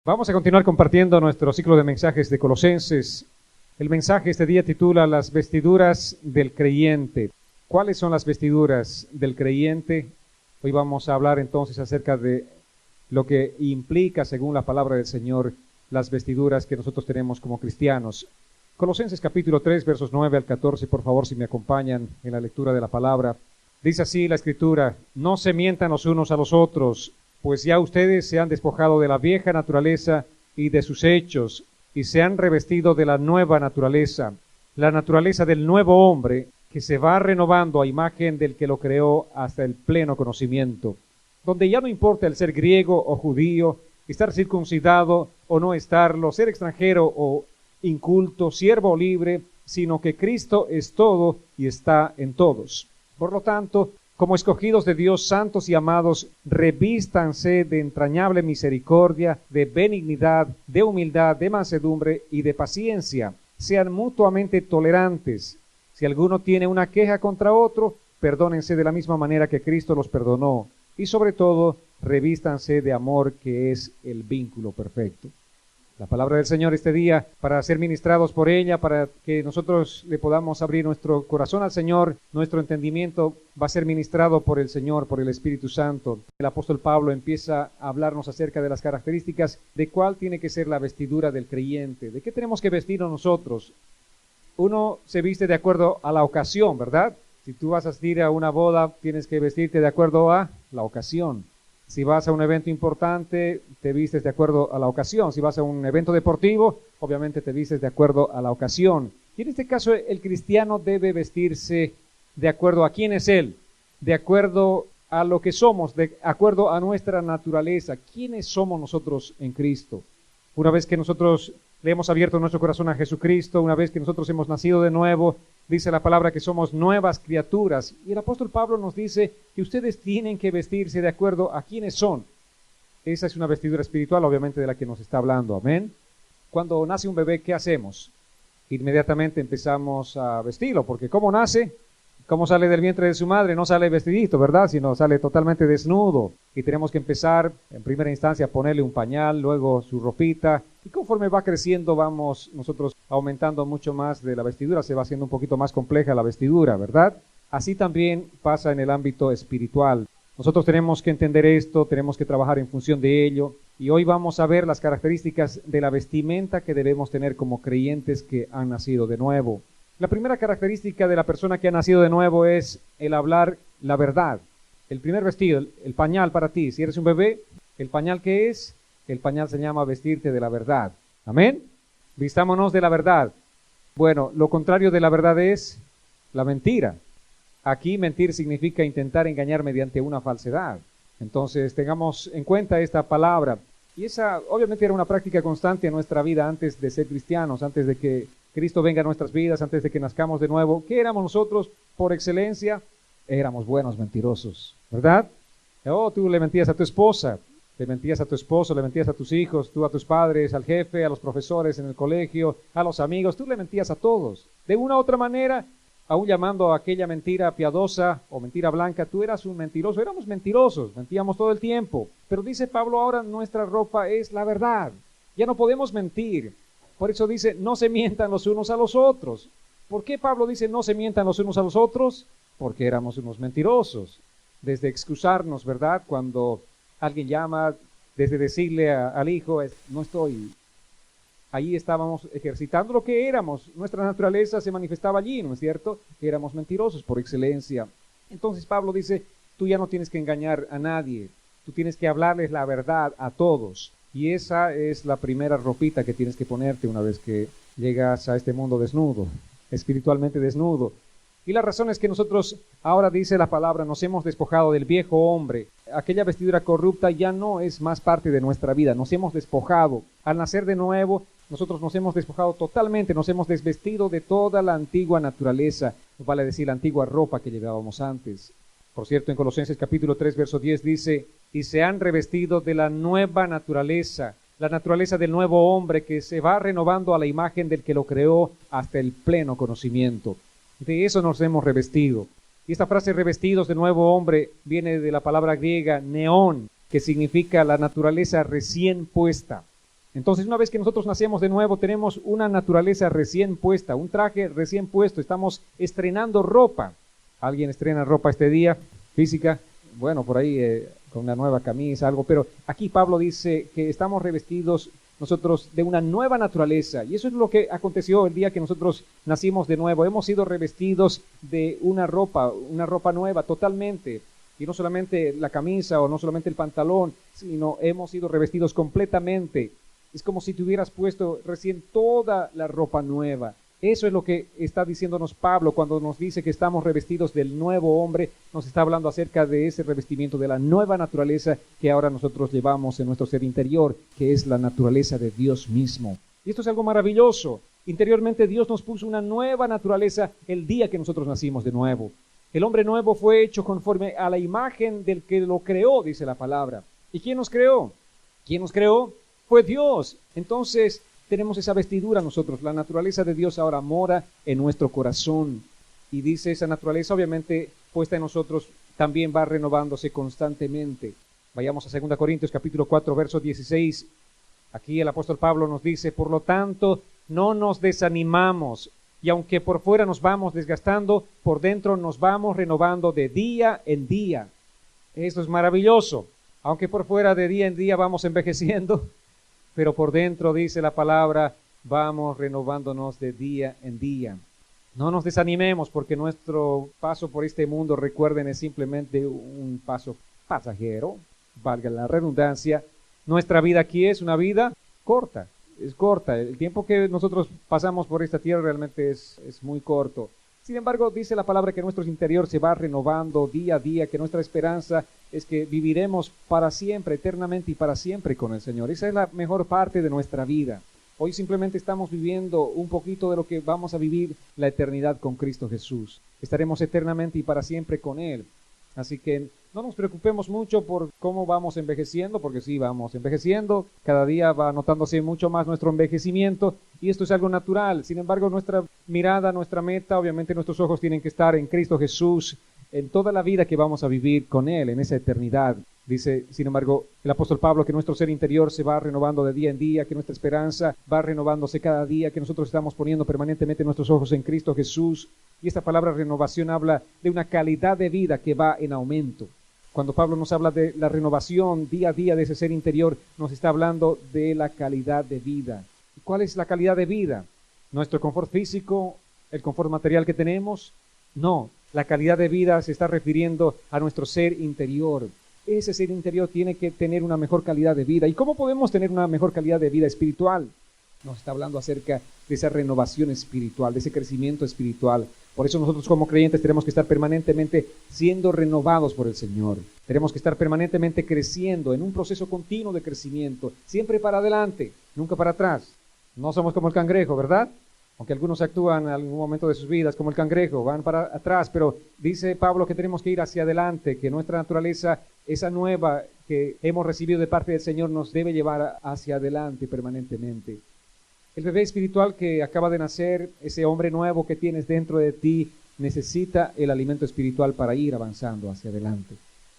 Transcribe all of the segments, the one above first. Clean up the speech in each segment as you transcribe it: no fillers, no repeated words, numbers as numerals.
Vamos a continuar compartiendo nuestro ciclo de mensajes de Colosenses. El mensaje este día titula Las vestiduras del creyente. ¿Cuáles son las vestiduras del creyente? Hoy vamos a hablar entonces acerca de lo que implica, según la palabra del Señor, las vestiduras que nosotros tenemos como cristianos. Colosenses capítulo 3, versos 9 al 14, por favor, si me acompañan en la lectura de la palabra. Dice así la Escritura: no se mientan los unos a los otros, pues ya ustedes se han despojado de la vieja naturaleza y de sus hechos, y se han revestido de la nueva naturaleza, la naturaleza del nuevo hombre, que se va renovando a imagen del que lo creó hasta el pleno conocimiento, donde ya no importa el ser griego o judío, estar circuncidado o no estarlo, ser extranjero o inculto, siervo o libre, sino que Cristo es todo y está en todos. Por lo tanto, como escogidos de Dios, santos y amados, revístanse de entrañable misericordia, de benignidad, de humildad, de mansedumbre y de paciencia. Sean mutuamente tolerantes. Si alguno tiene una queja contra otro, perdónense de la misma manera que Cristo los perdonó. Y sobre todo, revístanse de amor, que es el vínculo perfecto. La palabra del Señor este día, para ser ministrados por ella, para que nosotros le podamos abrir nuestro corazón al Señor, nuestro entendimiento va a ser ministrado por el Señor, por el Espíritu Santo. El apóstol Pablo empieza a hablarnos acerca de las características de cuál tiene que ser la vestidura del creyente, de qué tenemos que vestirnos nosotros. Uno se viste de acuerdo a la ocasión, ¿verdad? Si tú vas a asistir a una boda, tienes que vestirte de acuerdo a la ocasión. Si vas a un evento importante, te vistes de acuerdo a la ocasión. Si vas a un evento deportivo, obviamente te vistes de acuerdo a la ocasión. Y en este caso, el cristiano debe vestirse de acuerdo a quién es él, de acuerdo a lo que somos, de acuerdo a nuestra naturaleza. ¿Quiénes somos nosotros en Cristo? Una vez que nosotros le hemos abierto nuestro corazón a Jesucristo, una vez que nosotros hemos nacido de nuevo, dice la palabra que somos nuevas criaturas. Y el apóstol Pablo nos dice que ustedes tienen que vestirse de acuerdo a quiénes son. Esa es una vestidura espiritual, obviamente, de la que nos está hablando. Amén. Cuando nace un bebé, ¿qué hacemos? Inmediatamente empezamos a vestirlo, porque ¿cómo nace? ¿Cómo sale del vientre de su madre? No sale vestidito, ¿verdad? Sino sale totalmente desnudo. Y tenemos que empezar, en primera instancia, a ponerle un pañal, luego su ropita. Y conforme va creciendo, vamos nosotros aumentando mucho más de la vestidura. Se va haciendo un poquito más compleja la vestidura, ¿verdad? Así también pasa en el ámbito espiritual. Nosotros tenemos que entender esto, tenemos que trabajar en función de ello. Y hoy vamos a ver las características de la vestimenta que debemos tener como creyentes que han nacido de nuevo. La primera característica de la persona que ha nacido de nuevo es el hablar la verdad. El primer vestido, el pañal para ti, si eres un bebé, ¿el pañal qué es? El pañal se llama vestirte de la verdad. ¿Amén? Vistámonos de la verdad. Bueno, lo contrario de la verdad es la mentira. Aquí mentir significa intentar engañar mediante una falsedad. Entonces tengamos en cuenta esta palabra. Y esa obviamente era una práctica constante en nuestra vida antes de ser cristianos, antes de que Cristo venga a nuestras vidas, antes de que nazcamos de nuevo. ¿Qué éramos nosotros por excelencia? Éramos buenos mentirosos, ¿verdad? Oh, tú le mentías a tu esposa, le mentías a tu esposo, le mentías a tus hijos, tú a tus padres, al jefe, a los profesores en el colegio, a los amigos, tú le mentías a todos. De una u otra manera, aún llamando a aquella mentira piadosa o mentira blanca, tú eras un mentiroso. Éramos mentirosos, mentíamos todo el tiempo. Pero dice Pablo, ahora nuestra ropa es la verdad. Ya no podemos mentir. Por eso dice, no se mientan los unos a los otros. ¿Por qué Pablo dice no se mientan los unos a los otros? Porque éramos unos mentirosos. Desde excusarnos, ¿verdad? Cuando alguien llama, desde decirle al hijo, no estoy. Ahí estábamos ejercitando lo que éramos. Nuestra naturaleza se manifestaba allí, ¿no es cierto? Éramos mentirosos por excelencia. Entonces Pablo dice, tú ya no tienes que engañar a nadie. Tú tienes que hablarles la verdad a todos. Y esa es la primera ropita que tienes que ponerte una vez que llegas a este mundo desnudo, espiritualmente desnudo. Y la razón es que nosotros, ahora dice la palabra, nos hemos despojado del viejo hombre. Aquella vestidura corrupta ya no es más parte de nuestra vida, nos hemos despojado. Al nacer de nuevo, nosotros nos hemos despojado totalmente, nos hemos desvestido de toda la antigua naturaleza, vale decir la antigua ropa que llevábamos antes. Por cierto, en Colosenses capítulo 3, verso 10 dice, y se han revestido de la nueva naturaleza, la naturaleza del nuevo hombre que se va renovando a la imagen del que lo creó hasta el pleno conocimiento. De eso nos hemos revestido. Y esta frase revestidos de nuevo hombre viene de la palabra griega neón, que significa la naturaleza recién puesta. Entonces, una vez que nosotros nacemos de nuevo, tenemos una naturaleza recién puesta, un traje recién puesto, estamos estrenando ropa. ¿Alguien estrena ropa este día? Física, bueno, por ahí con una nueva camisa, algo, pero aquí Pablo dice que estamos revestidos nosotros de una nueva naturaleza, y eso es lo que aconteció el día que nosotros nacimos de nuevo. Hemos sido revestidos de una ropa nueva totalmente, y no solamente la camisa o no solamente el pantalón, sino hemos sido revestidos completamente. Es como si te hubieras puesto recién toda la ropa nueva. Eso es lo que está diciéndonos Pablo cuando nos dice que estamos revestidos del nuevo hombre. Nos está hablando acerca de ese revestimiento, de la nueva naturaleza que ahora nosotros llevamos en nuestro ser interior, que es la naturaleza de Dios mismo. Y esto es algo maravilloso. Interiormente Dios nos puso una nueva naturaleza el día que nosotros nacimos de nuevo. El hombre nuevo fue hecho conforme a la imagen del que lo creó, dice la palabra. ¿Y quién nos creó? ¿Quién nos creó? Fue Dios. Entonces tenemos esa vestidura nosotros. La naturaleza de Dios ahora mora en nuestro corazón. Y dice, esa naturaleza obviamente puesta en nosotros también va renovándose constantemente. Vayamos a 2 Corintios capítulo 4, verso 16. Aquí el apóstol Pablo nos dice, por lo tanto, no nos desanimamos. Y aunque por fuera nos vamos desgastando, por dentro nos vamos renovando de día en día. Esto es maravilloso. Aunque por fuera de día en día vamos envejeciendo, pero por dentro, dice la palabra, vamos renovándonos de día en día. No nos desanimemos porque nuestro paso por este mundo, recuerden, es simplemente un paso pasajero, valga la redundancia. Nuestra vida aquí es una vida corta, es corta. El tiempo que nosotros pasamos por esta tierra realmente es muy corto. Sin embargo, dice la palabra que nuestro interior se va renovando día a día, que nuestra esperanza es que viviremos para siempre, eternamente y para siempre con el Señor. Esa es la mejor parte de nuestra vida. Hoy simplemente estamos viviendo un poquito de lo que vamos a vivir la eternidad con Cristo Jesús. Estaremos eternamente y para siempre con Él. Así que no nos preocupemos mucho por cómo vamos envejeciendo, porque sí, vamos envejeciendo. Cada día va notándose mucho más nuestro envejecimiento y esto es algo natural. Sin embargo, nuestra mirada, nuestra meta, obviamente nuestros ojos tienen que estar en Cristo Jesús, en toda la vida que vamos a vivir con Él, en esa eternidad. Dice, sin embargo, el apóstol Pablo que nuestro ser interior se va renovando de día en día, que nuestra esperanza va renovándose cada día, que nosotros estamos poniendo permanentemente nuestros ojos en Cristo Jesús. Y esta palabra renovación habla de una calidad de vida que va en aumento. Cuando Pablo nos habla de la renovación día a día de ese ser interior, nos está hablando de la calidad de vida. ¿Y cuál es la calidad de vida? ¿Nuestro confort físico? ¿El confort material que tenemos? No, la calidad de vida se está refiriendo a nuestro ser interior. Ese ser interior tiene que tener una mejor calidad de vida. ¿Y cómo podemos tener una mejor calidad de vida espiritual? Nos está hablando acerca de esa renovación espiritual, de ese crecimiento espiritual. Por eso nosotros como creyentes tenemos que estar permanentemente siendo renovados por el Señor. Tenemos que estar permanentemente creciendo en un proceso continuo de crecimiento, siempre para adelante, nunca para atrás. No somos como el cangrejo, ¿verdad? Aunque algunos actúan en algún momento de sus vidas como el cangrejo, van para atrás, pero dice Pablo que tenemos que ir hacia adelante, que nuestra naturaleza, esa nueva que hemos recibido de parte del Señor, nos debe llevar hacia adelante permanentemente. El bebé espiritual que acaba de nacer, ese hombre nuevo que tienes dentro de ti, necesita el alimento espiritual para ir avanzando hacia adelante.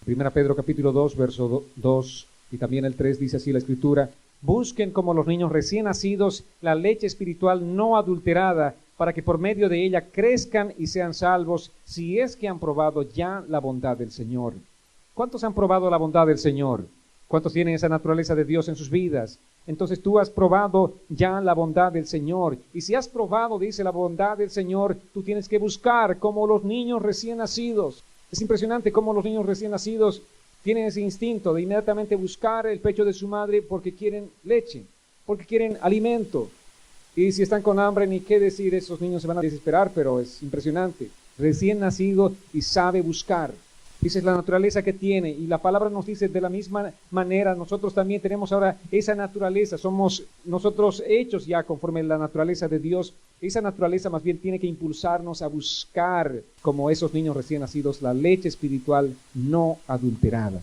1 Pedro capítulo 2, verso 2 y también el 3 dice así la Escritura: busquen como los niños recién nacidos la leche espiritual no adulterada, para que por medio de ella crezcan y sean salvos, si es que han probado ya la bondad del Señor. ¿Cuántos han probado la bondad del Señor? ¿Cuántos tienen esa naturaleza de Dios en sus vidas? Entonces tú has probado ya la bondad del Señor. Y si has probado, dice, la bondad del Señor, tú tienes que buscar como los niños recién nacidos. Es impresionante cómo los niños recién nacidos tienen ese instinto de inmediatamente buscar el pecho de su madre porque quieren leche, porque quieren alimento. Y si están con hambre, ni qué decir, esos niños se van a desesperar, pero es impresionante. Recién nacido y sabe buscar. Esa es la naturaleza que tiene, y la palabra nos dice de la misma manera, nosotros también tenemos ahora esa naturaleza, somos nosotros hechos ya conforme a la naturaleza de Dios. Esa naturaleza más bien tiene que impulsarnos a buscar, como esos niños recién nacidos, la leche espiritual no adulterada.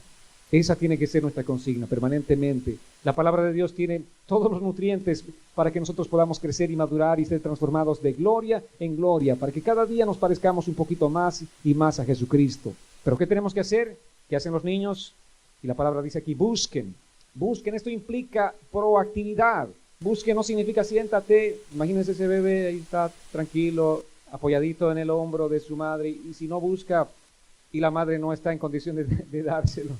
Esa tiene que ser nuestra consigna permanentemente. La palabra de Dios tiene todos los nutrientes para que nosotros podamos crecer y madurar y ser transformados de gloria en gloria, para que cada día nos parezcamos un poquito más y más a Jesucristo. Pero ¿qué tenemos que hacer? ¿Qué hacen los niños? Y la palabra dice aquí, busquen. Busquen, esto implica proactividad. Busquen no significa siéntate, imagínense ese bebé ahí está tranquilo, apoyadito en el hombro de su madre, y si no busca y la madre no está en condición de dárselo,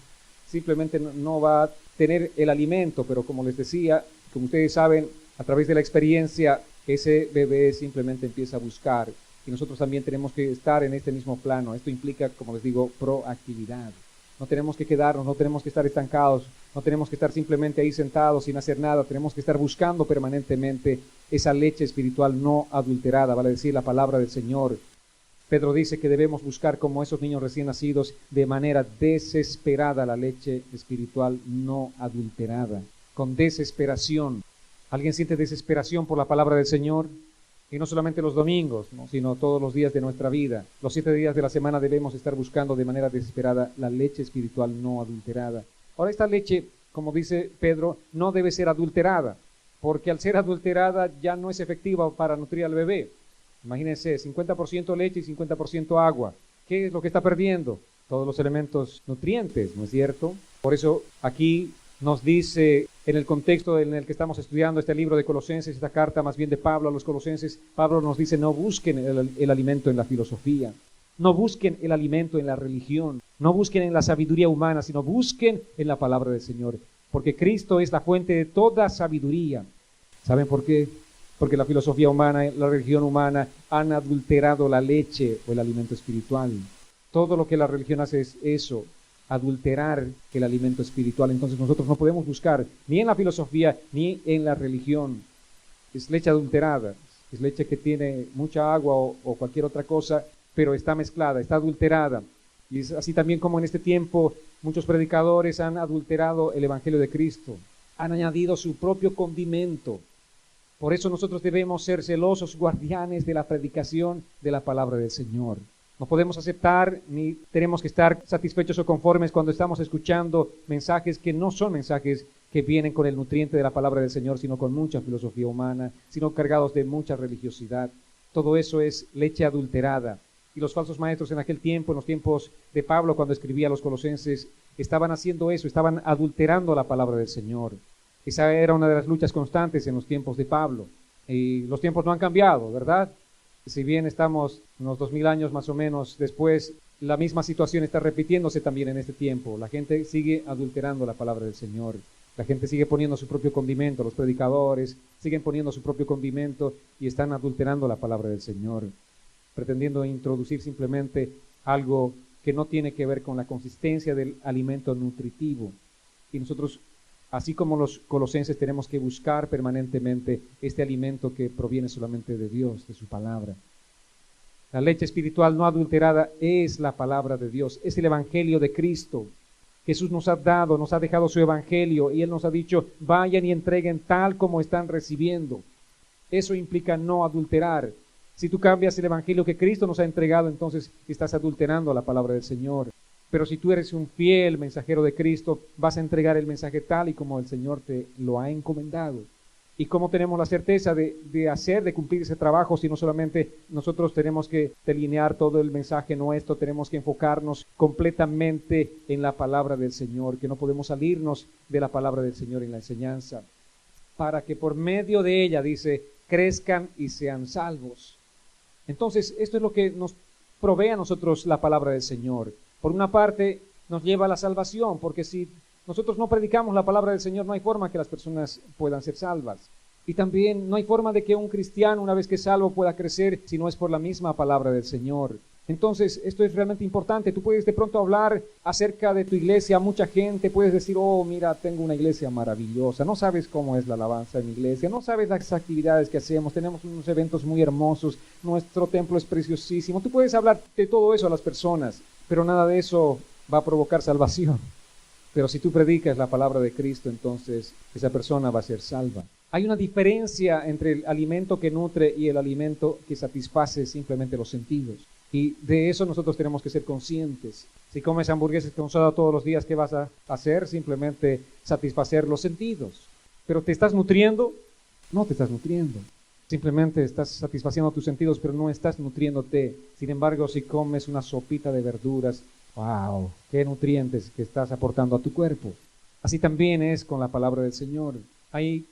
simplemente no va a tener el alimento. Pero como les decía, como ustedes saben, a través de la experiencia, ese bebé simplemente empieza a buscar, y nosotros también tenemos que estar en este mismo plano. Esto implica, como les digo, proactividad. No tenemos que quedarnos, no tenemos que estar estancados, no tenemos que estar simplemente ahí sentados sin hacer nada. Tenemos que estar buscando permanentemente esa leche espiritual no adulterada, vale decir, la palabra del Señor. Pedro dice que debemos buscar, como esos niños recién nacidos, de manera desesperada la leche espiritual no adulterada, con desesperación. ¿Alguien siente desesperación por la palabra del Señor? Y no solamente los domingos, ¿no?, sino todos los días de nuestra vida. Los 7 días de la semana debemos estar buscando de manera desesperada la leche espiritual no adulterada. Ahora, esta leche, como dice Pedro, no debe ser adulterada, porque al ser adulterada ya no es efectiva para nutrir al bebé. Imagínense, 50% leche y 50% agua. ¿Qué es lo que está perdiendo? Todos los elementos nutrientes, ¿no es cierto? Por eso aquí nos dice, en el contexto en el que estamos estudiando este libro de Colosenses, esta carta más bien de Pablo a los Colosenses, Pablo nos dice: no busquen el alimento en la filosofía, no busquen el alimento en la religión, no busquen en la sabiduría humana, sino busquen en la palabra del Señor, porque Cristo es la fuente de toda sabiduría. ¿Saben por qué? Porque la filosofía humana, la religión humana han adulterado la leche o el alimento espiritual. Todo lo que la religión hace es eso, adulterar el alimento espiritual. Entonces nosotros no podemos buscar ni en la filosofía ni en la religión. Es leche adulterada, es leche que tiene mucha agua o cualquier otra cosa, pero está mezclada, está adulterada. Y es así también como en este tiempo muchos predicadores han adulterado el Evangelio de Cristo, han añadido su propio condimento. Por eso nosotros debemos ser celosos guardianes de la predicación de la palabra del Señor. No podemos aceptar ni tenemos que estar satisfechos o conformes cuando estamos escuchando mensajes que no son mensajes que vienen con el nutriente de la palabra del Señor, sino con mucha filosofía humana, sino cargados de mucha religiosidad. Todo eso es leche adulterada. Y los falsos maestros en aquel tiempo, en los tiempos de Pablo, cuando escribía a los Colosenses, estaban haciendo eso, estaban adulterando la palabra del Señor. Esa era una de las luchas constantes en los tiempos de Pablo. Y los tiempos no han cambiado, ¿verdad? Si bien estamos unos 2000 años más o menos después, la misma situación está repitiéndose también en este tiempo. La gente sigue adulterando la palabra del Señor. La gente sigue poniendo su propio condimento. Los predicadores siguen poniendo su propio condimento y están adulterando la palabra del Señor, pretendiendo introducir simplemente algo que no tiene que ver con la consistencia del alimento nutritivo. Y nosotros, así como los colosenses, tenemos que buscar permanentemente este alimento que proviene solamente de Dios, de su palabra. La leche espiritual no adulterada es la palabra de Dios, es el Evangelio de Cristo. Jesús nos ha dejado su Evangelio y Él nos ha dicho: vayan y entreguen tal como están recibiendo. Eso implica no adulterar. Si tú cambias el Evangelio que Cristo nos ha entregado, entonces estás adulterando la palabra del Señor. Pero si tú eres un fiel mensajero de Cristo, vas a entregar el mensaje tal y como el Señor te lo ha encomendado. ¿Y cómo tenemos la certeza de cumplir ese trabajo? Si no solamente nosotros tenemos que delinear todo el mensaje nuestro, tenemos que enfocarnos completamente en la palabra del Señor, que no podemos salirnos de la palabra del Señor en la enseñanza, para que por medio de ella, dice, crezcan y sean salvos. Entonces, esto es lo que nos provee a nosotros la palabra del Señor. Por una parte, nos lleva a la salvación, porque si nosotros no predicamos la palabra del Señor, no hay forma que las personas puedan ser salvas. Y también no hay forma de que un cristiano, una vez que es salvo, pueda crecer si no es por la misma palabra del Señor. Entonces, esto es realmente importante. Tú puedes de pronto hablar acerca de tu iglesia a mucha gente, puedes decir: oh, mira, tengo una iglesia maravillosa. No sabes cómo es la alabanza de mi iglesia, no sabes las actividades que hacemos, tenemos unos eventos muy hermosos, nuestro templo es preciosísimo. Tú puedes hablar de todo eso a las personas, pero nada de eso va a provocar salvación. Pero si tú predicas la palabra de Cristo, entonces esa persona va a ser salva. Hay una diferencia entre el alimento que nutre y el alimento que satisface simplemente los sentidos. Y de eso nosotros tenemos que ser conscientes. Si comes hamburguesas con soda todos los días, ¿qué vas a hacer? Simplemente satisfacer los sentidos. ¿Pero te estás nutriendo? No te estás nutriendo. Simplemente estás satisfaciendo tus sentidos, pero no estás nutriéndote. Sin embargo, si comes una sopita de verduras, ¡wow! ¡Qué nutrientes que estás aportando a tu cuerpo! Así también es con la palabra del Señor. Hay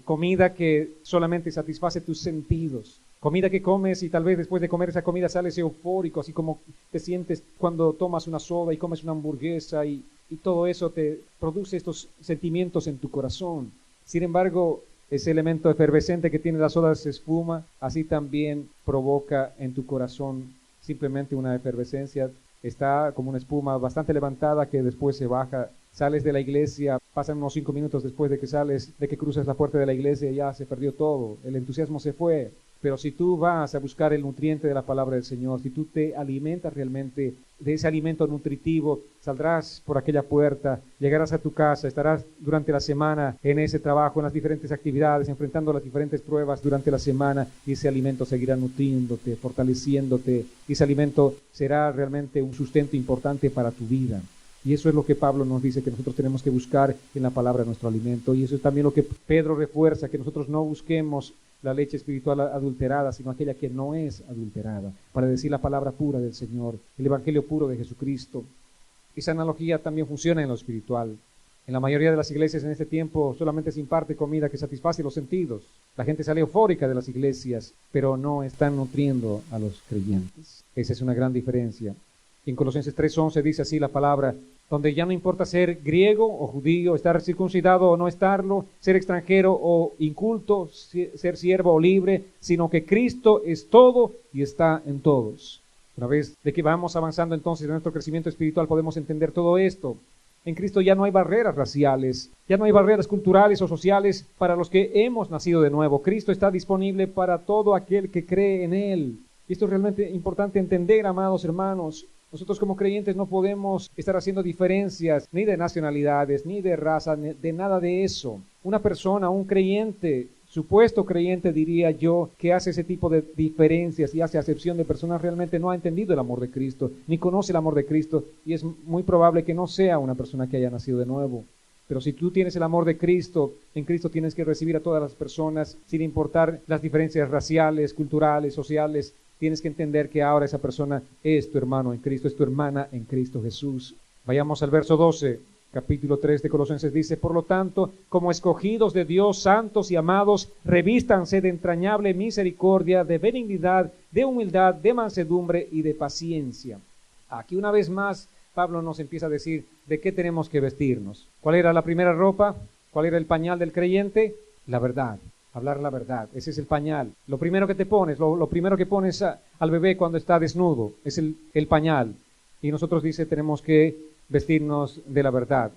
comida que solamente satisface tus sentidos. Comida que comes y tal vez después de comer esa comida sales eufórico, así como te sientes cuando tomas una soda y comes una hamburguesa y todo eso te produce estos sentimientos en tu corazón. Sin embargo, ese elemento efervescente que tiene la soda se espuma, así también provoca en tu corazón simplemente una efervescencia. Está como una espuma bastante levantada que después se baja. Sales de la iglesia, pasan unos 5 minutos después de que sales, de que cruzas la puerta de la iglesia, ya se perdió todo, el entusiasmo se fue. Pero si tú vas a buscar el nutriente de la palabra del Señor, si tú te alimentas realmente de ese alimento nutritivo, saldrás por aquella puerta, llegarás a tu casa, estarás durante la semana en ese trabajo, en las diferentes actividades, enfrentando las diferentes pruebas durante la semana, y ese alimento seguirá nutriéndote, fortaleciéndote, y ese alimento será realmente un sustento importante para tu vida. Y eso es lo que Pablo nos dice, que nosotros tenemos que buscar en la palabra nuestro alimento. Y eso es también lo que Pedro refuerza, que nosotros no busquemos la leche espiritual adulterada, sino aquella que no es adulterada, para decir la palabra pura del Señor, el evangelio puro de Jesucristo. Esa analogía también funciona en lo espiritual. En la mayoría de las iglesias en este tiempo solamente se imparte comida que satisface los sentidos. La gente sale eufórica de las iglesias, pero no están nutriendo a los creyentes. Esa es una gran diferencia. En Colosenses 3:11 dice así la palabra, donde ya no importa ser griego o judío, estar circuncidado o no estarlo, ser extranjero o inculto, ser siervo o libre, sino que Cristo es todo y está en todos. Una vez de que vamos avanzando entonces en nuestro crecimiento espiritual podemos entender todo esto. En Cristo ya no hay barreras raciales, ya no hay barreras culturales o sociales para los que hemos nacido de nuevo. Cristo está disponible para todo aquel que cree en Él. Y esto es realmente importante entender, amados hermanos. Nosotros como creyentes no podemos estar haciendo diferencias ni de nacionalidades, ni de raza, ni de nada de eso. Una persona, un creyente, supuesto creyente diría yo, que hace ese tipo de diferencias y hace acepción de personas, realmente no ha entendido el amor de Cristo, ni conoce el amor de Cristo, y es muy probable que no sea una persona que haya nacido de nuevo. Pero si tú tienes el amor de Cristo, en Cristo tienes que recibir a todas las personas, sin importar las diferencias raciales, culturales, sociales. Tienes que entender que ahora esa persona es tu hermano en Cristo, es tu hermana en Cristo Jesús. Vayamos al verso 12, capítulo 3 de Colosenses, dice, por lo tanto, como escogidos de Dios, santos y amados, revístanse de entrañable misericordia, de benignidad, de humildad, de mansedumbre y de paciencia. Aquí una vez más, Pablo nos empieza a decir de qué tenemos que vestirnos. ¿Cuál era la primera ropa? ¿Cuál era el pañal del creyente? La verdad. Hablar la verdad, ese es el pañal. Lo primero que te pones, lo primero que pones al bebé cuando está desnudo, es el pañal. Y nosotros dice, tenemos que vestirnos de la verdad.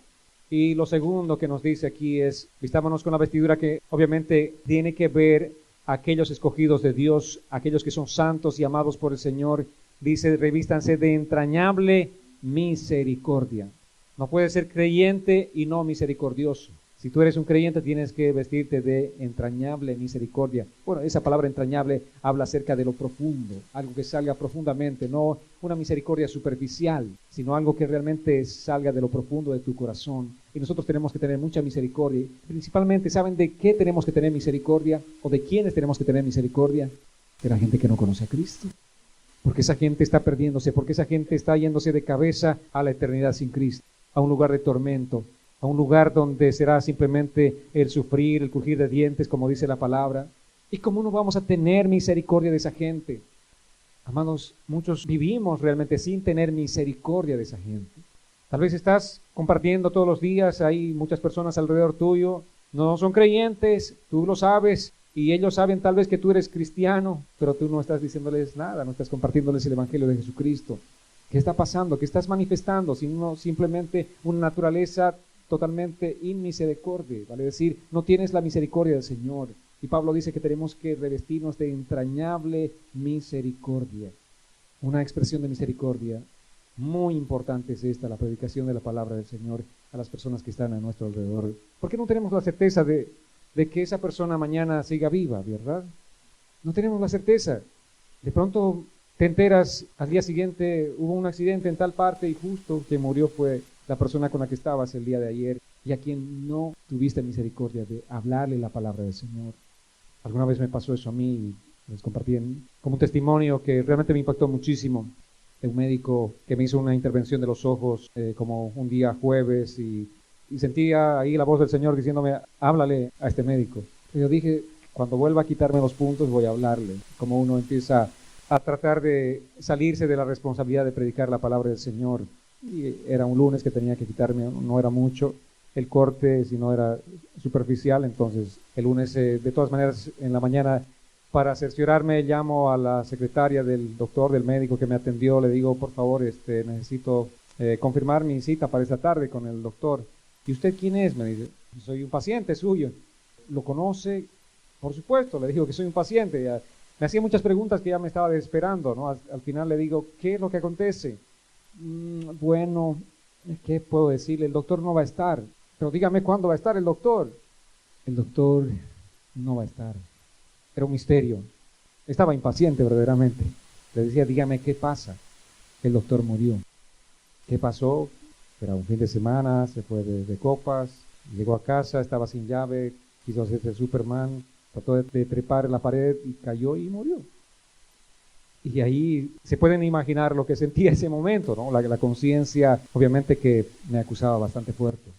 Y lo segundo que nos dice aquí es, vistámonos con la vestidura que obviamente tiene que ver a aquellos escogidos de Dios, aquellos que son santos y amados por el Señor. Dice, revístanse de entrañable misericordia. No puedes ser creyente y no misericordioso. Si tú eres un creyente, tienes que vestirte de entrañable misericordia. Bueno, esa palabra entrañable habla acerca de lo profundo, algo que salga profundamente, no una misericordia superficial, sino algo que realmente salga de lo profundo de tu corazón. Y nosotros tenemos que tener mucha misericordia. Principalmente, ¿saben de qué tenemos que tener misericordia? ¿O de quiénes tenemos que tener misericordia? De la gente que no conoce a Cristo. Porque esa gente está perdiéndose, porque esa gente está yéndose de cabeza a la eternidad sin Cristo, a un lugar de tormento, a un lugar donde será simplemente el sufrir, el crujir de dientes, como dice la palabra. ¿Y cómo no vamos a tener misericordia de esa gente? Amados, muchos vivimos realmente sin tener misericordia de esa gente. Tal vez estás compartiendo todos los días, hay muchas personas alrededor tuyo, no son creyentes, tú lo sabes, y ellos saben tal vez que tú eres cristiano, pero tú no estás diciéndoles nada, no estás compartiéndoles el evangelio de Jesucristo. ¿Qué está pasando? ¿Qué estás manifestando? Sino simplemente una naturaleza totalmente inmisericordia, vale decir, no tienes la misericordia del Señor. Y Pablo dice que tenemos que revestirnos de entrañable misericordia. Una expresión de misericordia muy importante es esta, la predicación de la palabra del Señor a las personas que están a nuestro alrededor. ¿Por qué no tenemos la certeza de que esa persona mañana siga viva, verdad? No tenemos la certeza. De pronto te enteras, al día siguiente hubo un accidente en tal parte y justo quien murió fue la persona con la que estabas el día de ayer y a quien no tuviste misericordia de hablarle la palabra del Señor. Alguna vez me pasó eso a mí y les compartí como un testimonio que realmente me impactó muchísimo. De un médico que me hizo una intervención de los ojos como un día jueves y y sentía ahí la voz del Señor diciéndome, háblale a este médico. Y yo dije, cuando vuelva a quitarme los puntos voy a hablarle. Como uno empieza a tratar de salirse de la responsabilidad de predicar la palabra del Señor. Y era un lunes que tenía que quitarme, no era mucho el corte, sino era superficial. Entonces el lunes, de todas maneras, en la mañana, para cerciorarme, llamo a la secretaria del doctor, del médico que me atendió, le digo, por favor, necesito confirmar mi cita para esta tarde con el doctor. ¿Y usted quién es? Me dice, soy un paciente suyo. ¿Lo conoce? Por supuesto, le digo que soy un paciente. Ya, me hacía muchas preguntas que ya me estaba desesperando, ¿no? Al final le digo, ¿qué es lo que acontece? Bueno, ¿qué puedo decirle? El doctor no va a estar. Pero dígame cuándo va a estar el doctor. El doctor no va a estar. Era un misterio. Estaba impaciente verdaderamente. Le decía, dígame qué pasa. El doctor murió. ¿Qué pasó? Era un fin de semana, se fue de copas, llegó a casa, estaba sin llave, quiso hacerse Superman, trató de trepar la pared y cayó y murió. Y ahí se pueden imaginar lo que sentía ese momento, ¿no? La conciencia, obviamente, que me acusaba bastante fuerte.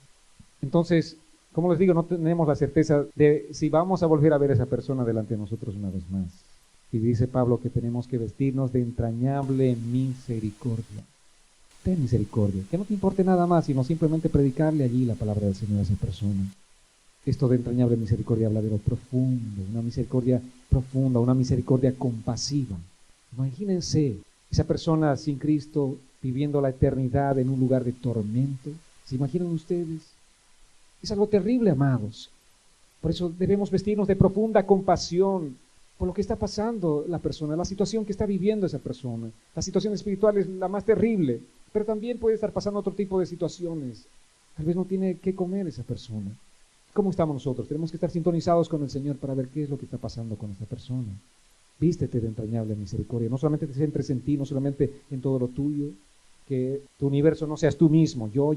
Entonces, como les digo, no tenemos la certeza de si vamos a volver a ver a esa persona delante de nosotros una vez más. Y dice Pablo que tenemos que vestirnos de entrañable misericordia. Ten misericordia, que no te importe nada más, sino simplemente predicarle allí la palabra del Señor a esa persona. Esto de entrañable misericordia habla de lo profundo, una misericordia profunda, una misericordia compasiva. Imagínense esa persona sin Cristo viviendo la eternidad en un lugar de tormento. ¿Se imaginan ustedes? Es algo terrible, amados. Por eso debemos vestirnos de profunda compasión por lo que está pasando la persona, la situación que está viviendo esa persona. La situación espiritual es la más terrible, pero también puede estar pasando otro tipo de situaciones. Tal vez no tiene qué comer esa persona. ¿Cómo estamos nosotros? Tenemos que estar sintonizados con el Señor para ver qué es lo que está pasando con esta persona. Vístete de entrañable misericordia. No solamente te centres en ti, no solamente en todo lo tuyo, que tu universo no seas tú mismo, yo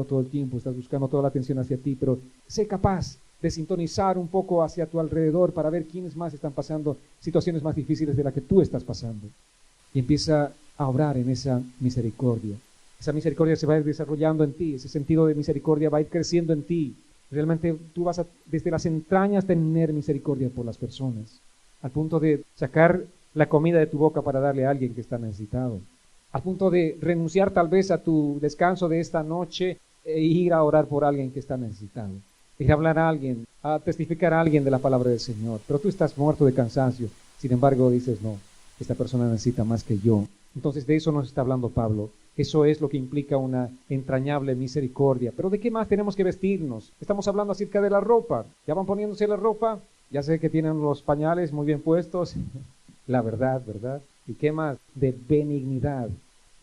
todo el tiempo, estás buscando toda la atención hacia ti, pero sé capaz de sintonizar un poco hacia tu alrededor para ver quiénes más están pasando situaciones más difíciles de las que tú estás pasando. Y empieza a obrar en esa misericordia. Esa misericordia se va a ir desarrollando en ti, ese sentido de misericordia va a ir creciendo en ti. Realmente tú vas a, desde las entrañas, tener misericordia por las personas, al punto de sacar la comida de tu boca para darle a alguien que está necesitado, al punto de renunciar tal vez a tu descanso de esta noche e ir a orar por alguien que está necesitado, ir a hablar a alguien, a testificar a alguien de la palabra del Señor. Pero tú estás muerto de cansancio, sin embargo dices, no, esta persona necesita más que yo. Entonces de eso nos está hablando Pablo. Eso es lo que implica una entrañable misericordia. Pero ¿de qué más tenemos que vestirnos? Estamos hablando acerca de la ropa. ¿Ya van poniéndose la ropa? Ya sé que tienen los pañales muy bien puestos. La verdad, ¿verdad? ¿Y qué más? De benignidad.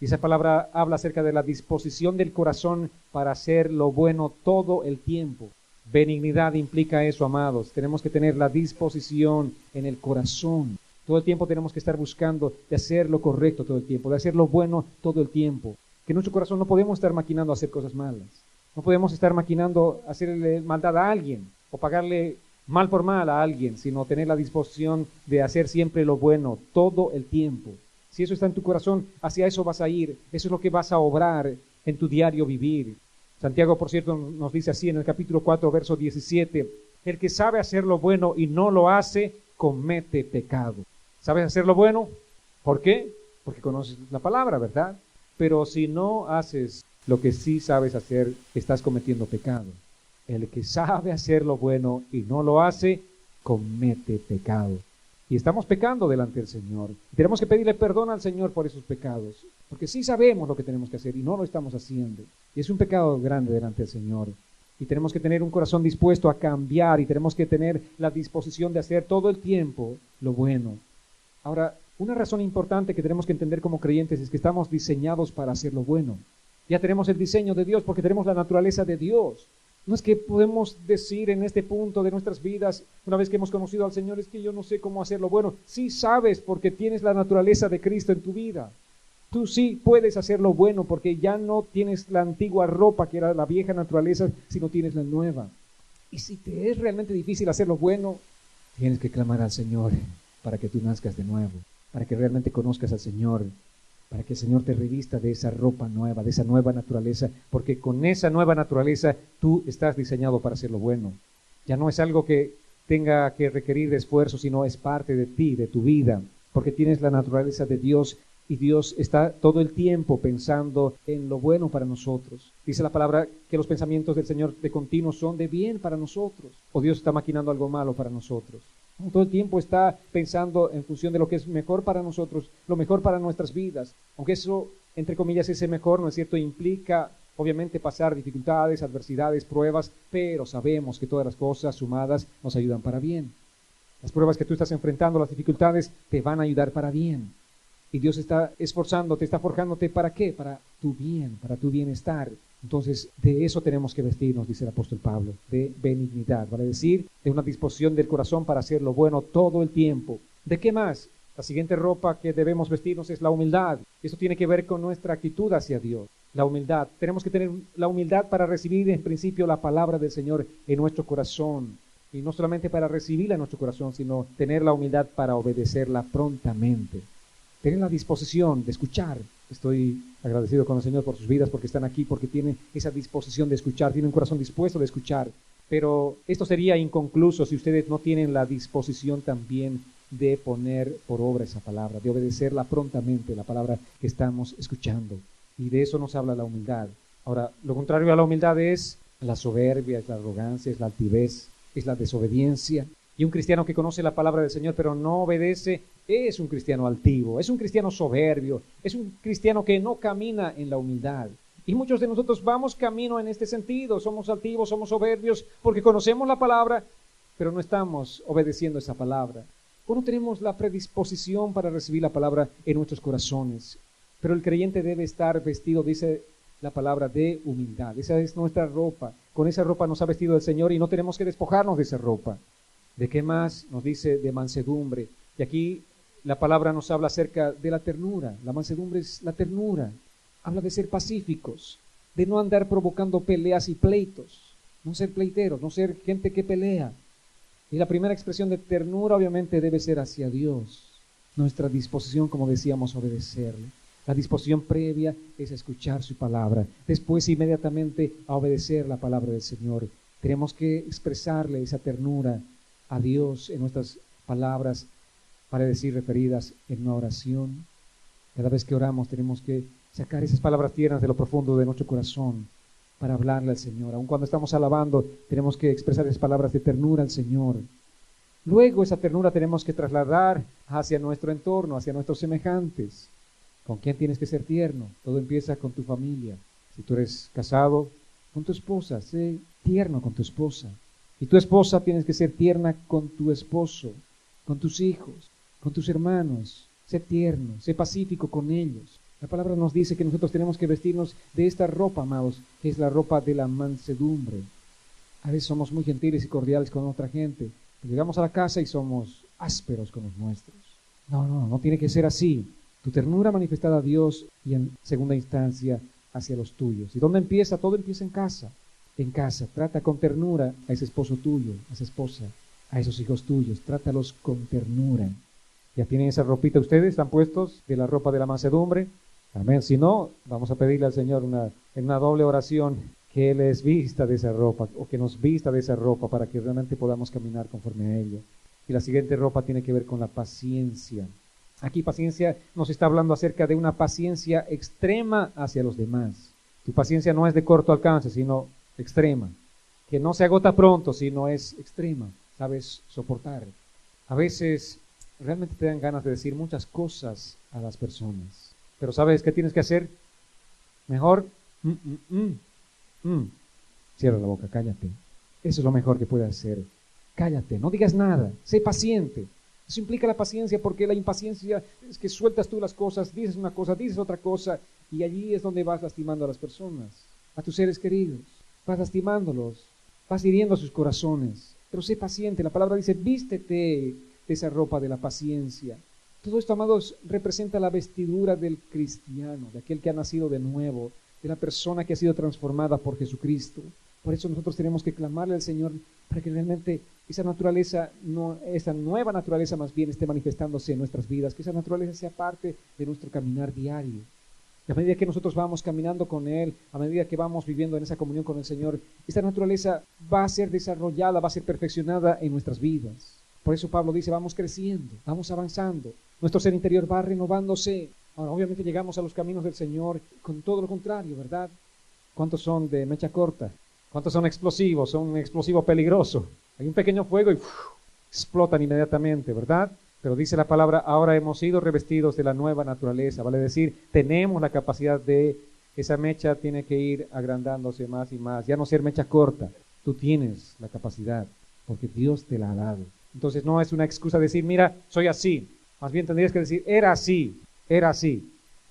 Y esa palabra habla acerca de la disposición del corazón para hacer lo bueno todo el tiempo. Benignidad implica eso, amados. Tenemos que tener la disposición en el corazón. Todo el tiempo tenemos que estar buscando de hacer lo correcto todo el tiempo, de hacer lo bueno todo el tiempo. Que en nuestro corazón no podemos estar maquinando hacer cosas malas. No podemos estar maquinando hacerle maldad a alguien o pagarle mal por mal a alguien, sino tener la disposición de hacer siempre lo bueno todo el tiempo. Si eso está en tu corazón, hacia eso vas a ir. Eso es lo que vas a obrar en tu diario vivir. Santiago, por cierto, nos dice así en el capítulo 4, verso 17, el que sabe hacer lo bueno y no lo hace, comete pecado. ¿Sabes hacer lo bueno? ¿Por qué? Porque conoces la palabra, ¿verdad? Pero si no haces lo que sí sabes hacer, estás cometiendo pecado. El que sabe hacer lo bueno y no lo hace, comete pecado. Y estamos pecando delante del Señor. Tenemos que pedirle perdón al Señor por esos pecados, porque sí sabemos lo que tenemos que hacer y no lo estamos haciendo. Y es un pecado grande delante del Señor. Y tenemos que tener un corazón dispuesto a cambiar y tenemos que tener la disposición de hacer todo el tiempo lo bueno. Ahora, una razón importante que tenemos que entender como creyentes es que estamos diseñados para hacer lo bueno. Ya tenemos el diseño de Dios porque tenemos la naturaleza de Dios. No es que podemos decir en este punto de nuestras vidas, una vez que hemos conocido al Señor, es que yo no sé cómo hacer lo bueno. Sí sabes porque tienes la naturaleza de Cristo en tu vida. Tú sí puedes hacer lo bueno porque ya no tienes la antigua ropa que era la vieja naturaleza, sino tienes la nueva. Y si te es realmente difícil hacer lo bueno, tienes que clamar al Señor para que tú nazcas de nuevo, para que realmente conozcas al Señor para que el Señor te revista de esa ropa nueva, de esa nueva naturaleza, porque con esa nueva naturaleza tú estás diseñado para hacer lo bueno. Ya no es algo que tenga que requerir de esfuerzo, sino es parte de ti, de tu vida, porque tienes la naturaleza de Dios y Dios está todo el tiempo pensando en lo bueno para nosotros. Dice la palabra que los pensamientos del Señor de continuo son de bien para nosotros, o Dios está maquinando algo malo para nosotros. Todo el tiempo está pensando en función de lo que es mejor para nosotros, lo mejor para nuestras vidas. Aunque eso, entre comillas, ese mejor, ¿no es cierto?, implica obviamente pasar dificultades, adversidades, pruebas, pero sabemos que todas las cosas sumadas nos ayudan para bien. Las pruebas que tú estás enfrentando, las dificultades, te van a ayudar para bien. Y Dios está esforzándote, está forjándote, ¿para qué? Para tu bien, para tu bienestar. Entonces, de eso tenemos que vestirnos, dice el apóstol Pablo, de benignidad, vale decir, de una disposición del corazón para hacer lo bueno todo el tiempo. ¿De qué más? La siguiente ropa que debemos vestirnos es la humildad. Eso tiene que ver con nuestra actitud hacia Dios. La humildad. Tenemos que tener la humildad para recibir en principio la palabra del Señor en nuestro corazón. Y no solamente para recibirla en nuestro corazón, sino tener la humildad para obedecerla prontamente. Tener la disposición de escuchar. Estoy agradecido con el Señor por sus vidas, porque están aquí, porque tienen esa disposición de escuchar, tienen un corazón dispuesto de escuchar. Pero esto sería inconcluso si ustedes no tienen la disposición también de poner por obra esa palabra, de obedecerla prontamente, la palabra que estamos escuchando. Y de eso nos habla la humildad. Ahora, lo contrario a la humildad es la soberbia, es la arrogancia, es la altivez, es la desobediencia. Y un cristiano que conoce la palabra del Señor pero no obedece es un cristiano altivo, es un cristiano soberbio, es un cristiano que no camina en la humildad. Y muchos de nosotros vamos camino en este sentido, somos altivos, somos soberbios porque conocemos la palabra, pero no estamos obedeciendo esa palabra. O no tenemos la predisposición para recibir la palabra en nuestros corazones. Pero el creyente debe estar vestido, dice la palabra, de humildad. Esa es nuestra ropa. Con esa ropa nos ha vestido el Señor y no tenemos que despojarnos de esa ropa. ¿De qué más? Nos dice de mansedumbre. Y aquí la palabra nos habla acerca de la ternura. La mansedumbre es la ternura. Habla de ser pacíficos, de no andar provocando peleas y pleitos, no ser pleiteros, no ser gente que pelea. Y la primera expresión de ternura obviamente debe ser hacia Dios. Nuestra disposición, como decíamos, obedecerle. La disposición previa es escuchar su palabra. Después inmediatamente a obedecer la palabra del Señor. Tenemos que expresarle esa ternura a Dios en nuestras palabras, para decir referidas en una oración. Cada vez que oramos tenemos que sacar esas palabras tiernas de lo profundo de nuestro corazón para hablarle al Señor. Aun cuando estamos alabando, tenemos que expresar esas palabras de ternura al Señor. Luego esa ternura tenemos que trasladar hacia nuestro entorno, hacia nuestros semejantes. ¿Con quién tienes que ser tierno? Todo empieza con tu familia. Si tú eres casado, con tu esposa, sé tierno con tu esposa. Y tu esposa tienes que ser tierna con tu esposo, con tus hijos, con tus hermanos. Sé tierno, sé pacífico con ellos. La palabra nos dice que nosotros tenemos que vestirnos de esta ropa, amados, que es la ropa de la mansedumbre. A veces somos muy gentiles y cordiales con otra gente. Llegamos a la casa y somos ásperos con los nuestros. No tiene que ser así. Tu ternura manifestada a Dios y en segunda instancia hacia los tuyos. ¿Y dónde empieza? Todo empieza en casa. En casa, trata con ternura a ese esposo tuyo, a esa esposa, a esos hijos tuyos. Trátalos con ternura. ¿Ya tienen esa ropita ustedes? ¿Están puestos de la ropa de la mansedumbre? Amén. Si no, vamos a pedirle al Señor en una doble oración que Él les vista de esa ropa o que nos vista de esa ropa para que realmente podamos caminar conforme a ella. Y la siguiente ropa tiene que ver con la paciencia. Aquí paciencia nos está hablando acerca de una paciencia extrema hacia los demás. Tu paciencia no es de corto alcance, sino extrema. Que no se agota pronto, sino es extrema. Sabes soportar. A veces realmente te dan ganas de decir muchas cosas a las personas. Pero ¿sabes qué tienes que hacer? Mejor, cierra la boca, cállate. Eso es lo mejor que puedes hacer. Cállate, no digas nada, sé paciente. Eso implica la paciencia, porque la impaciencia es que sueltas tú las cosas, dices una cosa, dices otra cosa, y allí es donde vas lastimando a las personas, a tus seres queridos. Vas lastimándolos, vas hiriendo sus corazones. Pero sé paciente, la palabra dice, vístete de esa ropa de la paciencia. Todo esto, amados, representa la vestidura del cristiano, de aquel que ha nacido de nuevo, de la persona que ha sido transformada por Jesucristo. Por eso nosotros tenemos que clamarle al Señor para que realmente esa naturaleza, esa nueva naturaleza más bien esté manifestándose en nuestras vidas, que esa naturaleza sea parte de nuestro caminar diario. Y a medida que nosotros vamos caminando con Él, a medida que vamos viviendo en esa comunión con el Señor, esta naturaleza va a ser desarrollada, va a ser perfeccionada en nuestras vidas. Por eso Pablo dice, vamos creciendo, vamos avanzando, nuestro ser interior va renovándose. Ahora, obviamente llegamos a los caminos del Señor con todo lo contrario, ¿verdad? ¿Cuántos son de mecha corta? ¿Cuántos son explosivos? Son un explosivo peligroso. Hay un pequeño fuego y explotan inmediatamente, ¿verdad? Pero dice la palabra, ahora hemos sido revestidos de la nueva naturaleza. Vale decir, tenemos la capacidad de, esa mecha tiene que ir agrandándose más y más. Ya no ser mecha corta, tú tienes la capacidad, porque Dios te la ha dado. Entonces no es una excusa decir, mira, soy así. Más bien tendrías que decir, era así.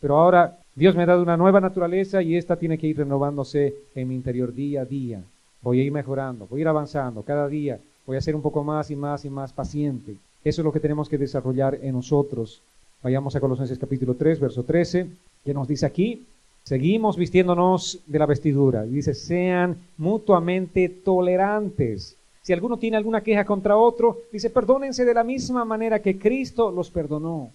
Pero ahora Dios me ha dado una nueva naturaleza y esta tiene que ir renovándose en mi interior día a día. Voy a ir mejorando, voy a ir avanzando cada día. Voy a ser un poco más y más y más paciente. Eso es lo que tenemos que desarrollar en nosotros. Vayamos a Colosenses capítulo 3, verso 13, que nos dice aquí, seguimos vistiéndonos de la vestidura. Dice, sean mutuamente tolerantes. Si alguno tiene alguna queja contra otro, dice, perdónense de la misma manera que Cristo los perdonó.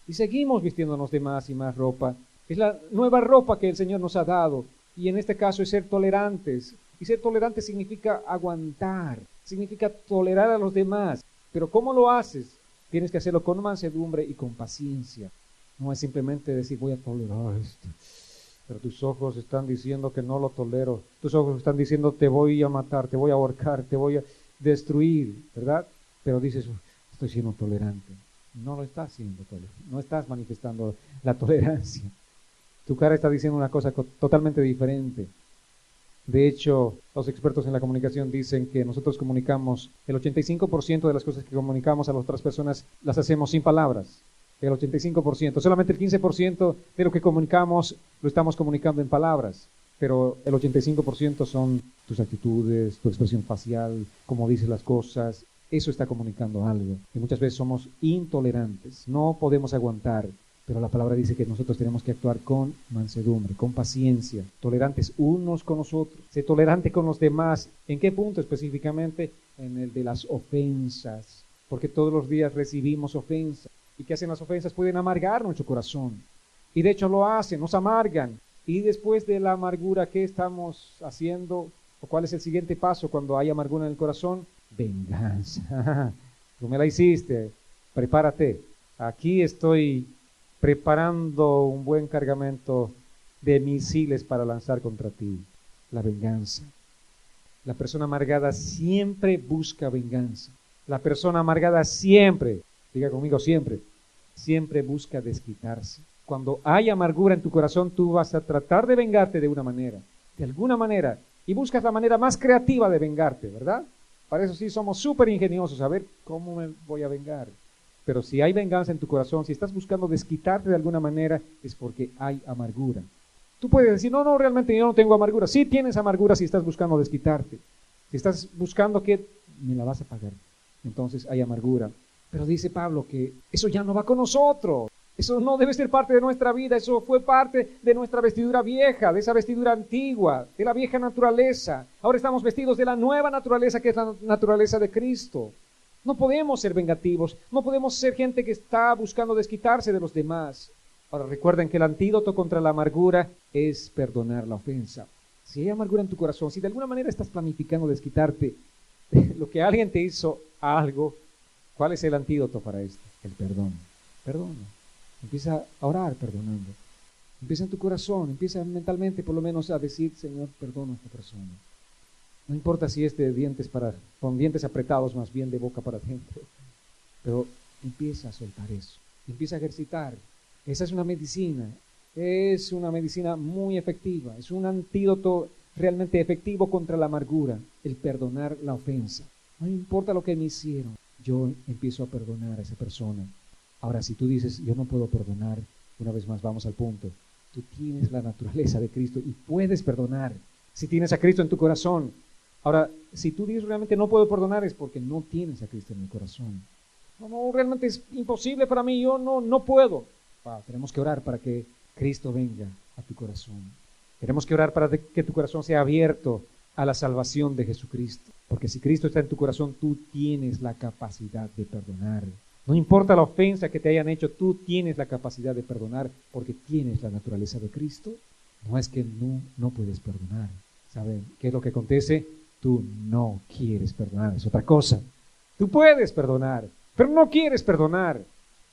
Y seguimos vistiéndonos de más y más ropa. Es la nueva ropa que el Señor nos ha dado. Y en este caso es ser tolerantes. Y ser tolerante significa aguantar, significa tolerar a los demás. Pero ¿cómo lo haces? Tienes que hacerlo con mansedumbre y con paciencia. No es simplemente decir, voy a tolerar esto. Pero tus ojos están diciendo que no lo tolero. Tus ojos están diciendo, te voy a matar, te voy a ahorcar, te voy a destruir, ¿verdad? Pero dices, estoy siendo tolerante. No lo estás siendo tolerante. No estás manifestando la tolerancia. Tu cara está diciendo una cosa totalmente diferente. De hecho, los expertos en la comunicación dicen que nosotros comunicamos, el 85% de las cosas que comunicamos a las otras personas las hacemos sin palabras. El 85%. Solamente el 15% de lo que comunicamos lo estamos comunicando en palabras. Pero el 85% son tus actitudes, tu expresión facial, cómo dices las cosas. Eso está comunicando algo. Y muchas veces somos intolerantes. No podemos aguantar. Pero la palabra dice que nosotros tenemos que actuar con mansedumbre, con paciencia, tolerantes unos con los otros. Sé tolerante con los demás. ¿En qué punto específicamente? En el de las ofensas. Porque todos los días recibimos ofensas. ¿Y qué hacen las ofensas? Pueden amargar nuestro corazón. Y de hecho lo hacen, nos amargan. Y después de la amargura, ¿qué estamos haciendo? ¿O cuál es el siguiente paso cuando hay amargura en el corazón? Venganza. Tú me la hiciste, prepárate. Aquí estoy preparando un buen cargamento de misiles para lanzar contra ti. La venganza. La persona amargada siempre busca venganza. La persona amargada siempre, diga conmigo siempre busca desquitarse. Cuando hay amargura en tu corazón, tú vas a tratar de vengarte de una manera, de alguna manera, y buscas la manera más creativa de vengarte, ¿verdad? Para eso sí somos súper ingeniosos, a ver cómo me voy a vengar. Pero si hay venganza en tu corazón, si estás buscando desquitarte de alguna manera, es porque hay amargura. Tú puedes decir, no, realmente yo no tengo amargura. Sí tienes amargura si estás buscando desquitarte. Si estás buscando que me la vas a pagar, entonces hay amargura. Pero dice Pablo que eso ya no va con nosotros. Eso no debe ser parte de nuestra vida. Eso fue parte de nuestra vestidura vieja, de esa vestidura antigua, de la vieja naturaleza. Ahora estamos vestidos de la nueva naturaleza, que es la naturaleza de Cristo. No podemos ser vengativos, no podemos ser gente que está buscando desquitarse de los demás. Ahora recuerden que el antídoto contra la amargura es perdonar la ofensa. Si hay amargura en tu corazón, si de alguna manera estás planificando desquitarte de lo que alguien te hizo algo, ¿cuál es el antídoto para esto? El perdón. Perdona. Empieza a orar perdonando. Empieza en tu corazón, empieza mentalmente por lo menos a decir, Señor, perdona a esta persona. No importa si es de dientes con dientes apretados, más bien de boca para adentro. Pero empieza a soltar eso. Empieza a ejercitar. Esa es una medicina. Es una medicina muy efectiva. Es un antídoto realmente efectivo contra la amargura. El perdonar la ofensa. No importa lo que me hicieron. Yo empiezo a perdonar a esa persona. Ahora, si tú dices, yo no puedo perdonar, una vez más vamos al punto. Tú tienes la naturaleza de Cristo y puedes perdonar. Si tienes a Cristo en tu corazón. Ahora, si tú dices realmente no puedo perdonar, es porque no tienes a Cristo en el corazón. No, realmente es imposible para mí, yo no puedo. Tenemos que orar para que Cristo venga a tu corazón. Tenemos que orar para que tu corazón sea abierto a la salvación de Jesucristo. Porque si Cristo está en tu corazón, tú tienes la capacidad de perdonar. No importa la ofensa que te hayan hecho, tú tienes la capacidad de perdonar porque tienes la naturaleza de Cristo. No es que no puedes perdonar. ¿Saben qué es lo que acontece? Tú no quieres perdonar, es otra cosa. Tú puedes perdonar, pero no quieres perdonar.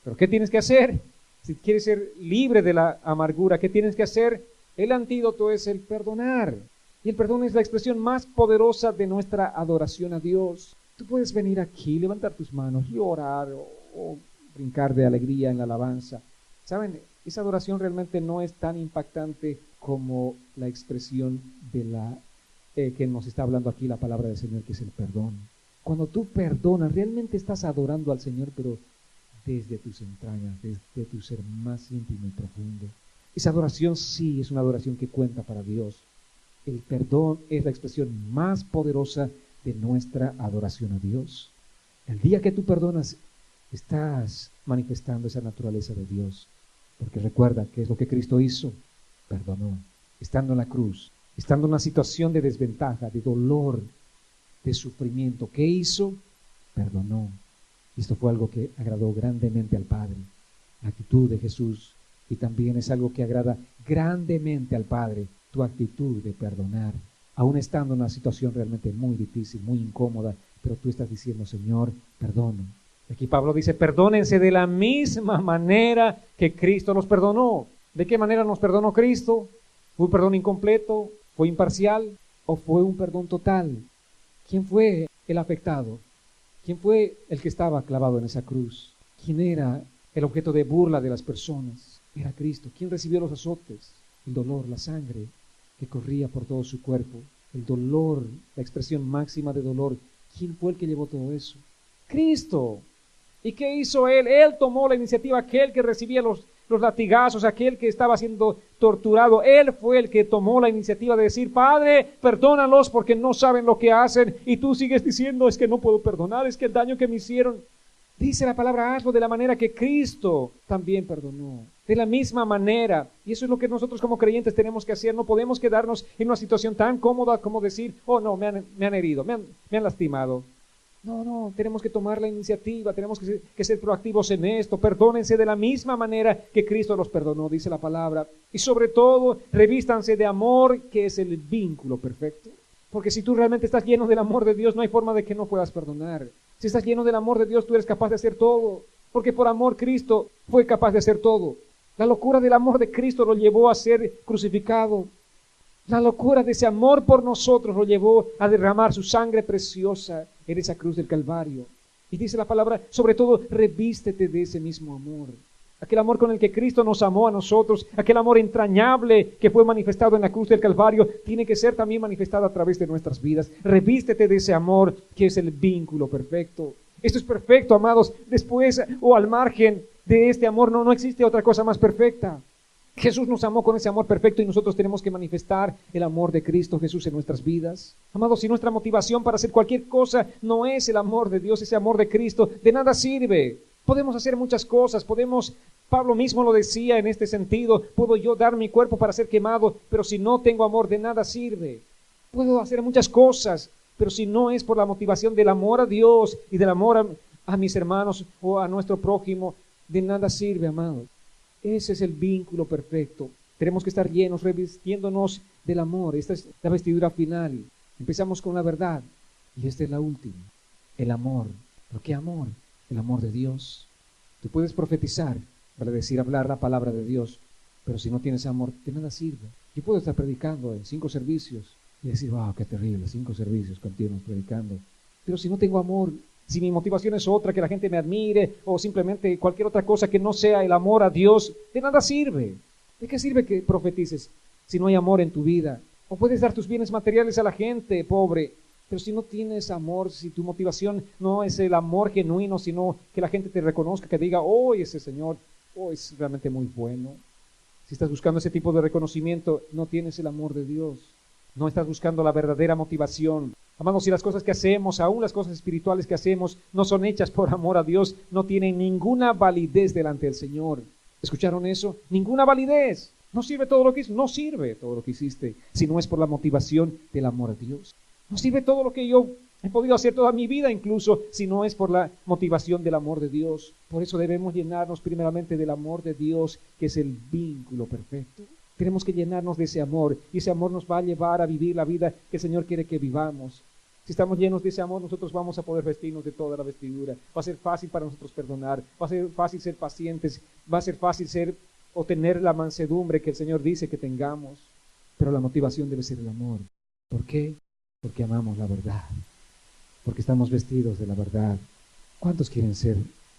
¿Pero qué tienes que hacer? Si quieres ser libre de la amargura, ¿qué tienes que hacer? El antídoto es el perdonar. Y el perdón es la expresión más poderosa de nuestra adoración a Dios. Tú puedes venir aquí, levantar tus manos y orar o brincar de alegría en la alabanza. ¿Saben? Esa adoración realmente no es tan impactante como la expresión de la que nos está hablando aquí la palabra del Señor, que es el perdón. Cuando tú perdonas, realmente estás adorando al Señor, pero desde tus entrañas, desde tu ser más íntimo y profundo. Esa adoración sí es una adoración que cuenta para Dios. El perdón es la expresión más poderosa de nuestra adoración a Dios. El día que tú perdonas, estás manifestando esa naturaleza de Dios. Porque recuerda que es lo que Cristo hizo. Perdonó. Estando en la cruz, estando en una situación de desventaja, de dolor, de sufrimiento. ¿Qué hizo? Perdonó. Y esto fue algo que agradó grandemente al Padre. La actitud de Jesús. Y también es algo que agrada grandemente al Padre. Tu actitud de perdonar. Aún estando en una situación realmente muy difícil, muy incómoda. Pero tú estás diciendo, Señor, perdono. Aquí Pablo dice, perdónense de la misma manera que Cristo los perdonó. ¿De qué manera nos perdonó Cristo? ¿Fue un perdón incompleto? ¿Fue imparcial? ¿O fue un perdón total? ¿Quién fue el afectado? ¿Quién fue el que estaba clavado en esa cruz? ¿Quién era el objeto de burla de las personas? Era Cristo. ¿Quién recibió los azotes? El dolor, la sangre que corría por todo su cuerpo. El dolor, la expresión máxima de dolor. ¿Quién fue el que llevó todo eso? Cristo. ¿Y qué hizo Él? Él tomó la iniciativa, aquel que recibía los latigazos, aquel que estaba siendo torturado. Él fue el que tomó la iniciativa de decir, Padre, perdónalos porque no saben lo que hacen. Y tú sigues diciendo, es que no puedo perdonar, es que el daño que me hicieron. Dice la palabra, hazlo de la manera que Cristo también perdonó. De la misma manera. Y eso es lo que nosotros como creyentes tenemos que hacer. No podemos quedarnos en una situación tan cómoda como decir, oh no, me han herido, me han lastimado. No, tenemos que tomar la iniciativa, tenemos que ser proactivos en esto. Perdónense de la misma manera que Cristo los perdonó, dice la palabra. Y sobre todo, revístanse de amor, que es el vínculo perfecto. Porque si tú realmente estás lleno del amor de Dios, no hay forma de que no puedas perdonar. Si estás lleno del amor de Dios, tú eres capaz de hacer todo. Porque por amor Cristo fue capaz de hacer todo. La locura del amor de Cristo lo llevó a ser crucificado. La locura de ese amor por nosotros lo llevó a derramar su sangre preciosa en esa cruz del Calvario. Y dice la palabra, sobre todo, revístete de ese mismo amor. Aquel amor con el que Cristo nos amó a nosotros, aquel amor entrañable que fue manifestado en la cruz del Calvario, tiene que ser también manifestado a través de nuestras vidas. Revístete de ese amor que es el vínculo perfecto. Esto es perfecto, amados. Después o al margen de este amor no existe otra cosa más perfecta. Jesús nos amó con ese amor perfecto y nosotros tenemos que manifestar el amor de Cristo Jesús en nuestras vidas. Amados, si nuestra motivación para hacer cualquier cosa no es el amor de Dios, ese amor de Cristo, de nada sirve. Podemos hacer muchas cosas, Pablo mismo lo decía en este sentido, puedo yo dar mi cuerpo para ser quemado, pero si no tengo amor, de nada sirve. Puedo hacer muchas cosas, pero si no es por la motivación del amor a Dios y del amor a mis hermanos o a nuestro prójimo, de nada sirve, amados. Ese es el vínculo perfecto. Tenemos que estar llenos, revistiéndonos del amor. Esta es la vestidura final. Empezamos con la verdad y esta es la última. El amor. ¿Pero qué amor? El amor de Dios. Tú puedes profetizar, para decir, hablar la palabra de Dios, pero si no tienes amor, de nada sirve. Yo puedo estar predicando en 5 servicios y decir, wow, qué terrible, 5 servicios continuos predicando. Pero si no tengo amor, si mi motivación es otra, que la gente me admire, o simplemente cualquier otra cosa que no sea el amor a Dios, de nada sirve. ¿De qué sirve que profetices si no hay amor en tu vida? O puedes dar tus bienes materiales a la gente pobre, pero si no tienes amor, si tu motivación no es el amor genuino, sino que la gente te reconozca, que diga, oh, ese Señor, oh, es realmente muy bueno. Si estás buscando ese tipo de reconocimiento, no tienes el amor de Dios. No estás buscando la verdadera motivación. Amados, si las cosas que hacemos, aún las cosas espirituales que hacemos, no son hechas por amor a Dios, no tienen ninguna validez delante del Señor. ¿Escucharon eso? Ninguna validez. No sirve todo lo que hiciste, no sirve todo lo que hiciste si no es por la motivación del amor a Dios. No sirve todo lo que yo he podido hacer toda mi vida incluso si no es por la motivación del amor de Dios. Por eso debemos llenarnos primeramente del amor de Dios, que es el vínculo perfecto. Tenemos que llenarnos de ese amor y ese amor nos va a llevar a vivir la vida que el Señor quiere que vivamos. Si estamos llenos de ese amor, nosotros vamos a poder vestirnos de toda la vestidura. Va a ser fácil para nosotros perdonar, va a ser fácil ser pacientes, va a ser fácil o tener la mansedumbre que el Señor dice que tengamos. Pero la motivación debe ser el amor. ¿Por qué? Porque amamos la verdad, porque estamos vestidos de la verdad. ¿Cuántos quieren ser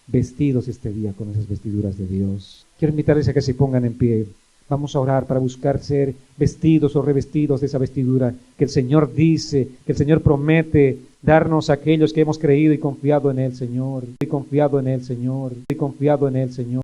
vestidos este día con esas vestiduras de Dios? Quiero invitarles a que se pongan en pie. Vamos a orar para buscar ser vestidos o revestidos de esa vestidura que el Señor dice, que el Señor promete darnos a aquellos que hemos creído y confiado en el Señor, y confiado en el Señor, y confiado en el Señor.